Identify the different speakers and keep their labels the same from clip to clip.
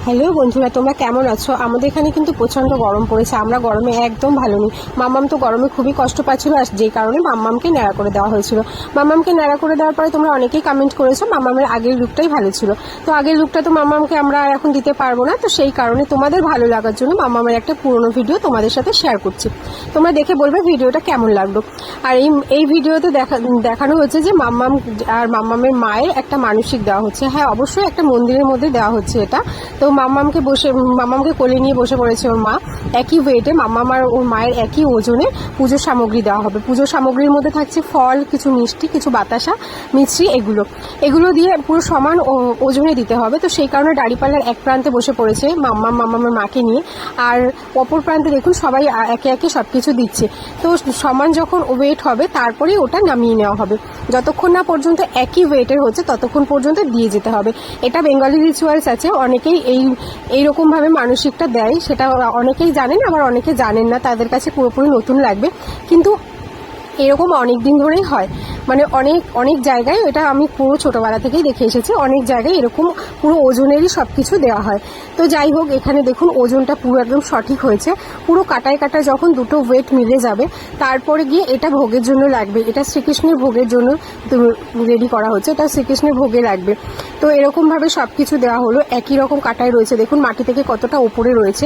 Speaker 1: Hello বন্ধুরা, তোমরা কেমন আছো? আমাদের এখানে কিন্তু প্রচণ্ড গরম পড়েছে। আমরা গরমে একদম ভালো নেই। মাম্মাম তো গরমে খুবই কষ্ট পাচ্ছিল, আর যেই কারণে মাম্মামকে ন্যাড়া করে দেওয়া হয়েছিল। মাম্মামকে ন্যাড়া করে দেওয়ার পরে তোমরা অনেকেই কমেন্ট করেছো মাম্মামের আগের লুকটাই ভালো ছিল। তো আগের লুকটা তো মাম্মামকে আমরা আর এখন দিতে পারবো না, তো সেই কারণে তোমাদের ভালো লাগার জন্য মাম্মামের একটা পুরনো ভিডিও তোমাদের সাথে শেয়ার করছি। তোমরা দেখে বলবে ভিডিওটা কেমন লাগলো। আর এই ভিডিওতে দেখানো হচ্ছে যে মাম্মাম আর মাম্মামের মায়ের একটা মানসিক দেওয়া হচ্ছে। হ্যাঁ, অবশ্যই একটা মন্দিরের মধ্যে দেওয়া হচ্ছে এটা। তো মাম্মামকে কোলে নিয়ে বসে পড়েছে ওর মা। একই ওয়েটে মাম্মাম আর ওর মায়ের একই ওজনে পুজোর সামগ্রী দেওয়া হবে। পুজোর সামগ্রীর মধ্যে থাকছে ফল, কিছু মিষ্টি, কিছু বাতাসা, মিষ্টি, এগুলো দিয়ে পুরো সমান ওজনে দিতে হবে। তো সেই কারণে দাঁড়িপাল্লার এক প্রান্তে বসে পড়েছে মাম্মামের মাকে নিয়ে, আর অপর প্রান্তে দেখুন সবাই একে একে সবকিছু দিচ্ছে। তো সমান যখন ওয়েট হবে তারপরেই ওটা নামিয়ে নেওয়া হবে। যতক্ষণ না পর্যন্ত একই ওয়েটের হচ্ছে ততক্ষণ পর্যন্ত দিয়ে যেতে হবে। এটা বেঙ্গলি রিচুয়ালস আছে, অনেকেই এইরকমভাবে মানসিকটা দেয়, সেটা অনেকেই জানেন, আবার অনেকে জানেন না, তাদের কাছে পুরোপুরি নতুন লাগবে। কিন্তু এরকম অনেক দিন ধরেই হয়, মানে অনেক জায়গায়, এটা আমি পুরো ছোটোবেলা থেকেই দেখে এসেছি, অনেক জায়গায় এরকম পুরো ওজনেরই সব কিছু দেওয়া হয়। তো যাই হোক, এখানে দেখুন ওজনটা পুরো একদম সঠিক হয়েছে। পুরো কাটায় যখন দুটো ওয়েট মিলে যাবে তারপরে গিয়ে এটা ভোগের জন্য লাগবে। এটা শ্রীকৃষ্ণের ভোগের জন্য রেডি করা হচ্ছে, এটা শ্রীকৃষ্ণের ভোগে লাগবে। তো এরকমভাবে সব কিছু দেওয়া হলো। একই রকম কাটায় রয়েছে, দেখুন মাটি থেকে কতটা ওপরে রয়েছে।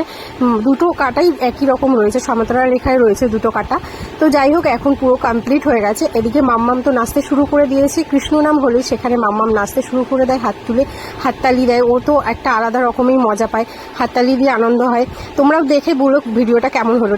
Speaker 1: দুটো কাটাই একই রকম রয়েছে, সমতলা রেখায় রয়েছে দুটো কাটা। তো যাই হোক, এখন পুরো কমপ্লিট হয়ে গেছে। এদিকে মাম্মাম তো নাচতে শুরু করে দিয়েছে। কৃষ্ণ নাম হলে সেখানে মাম্মাম নাচতে শুরু করে দেয়, হাত তুলে হাততালি দেয়। ও তো একটা আলাদা রকমের মজা পায়, হাততালি দিয়ে আনন্দ হয়। তোমরাও দেখে বলো ভিডিওটা কেমন হলো।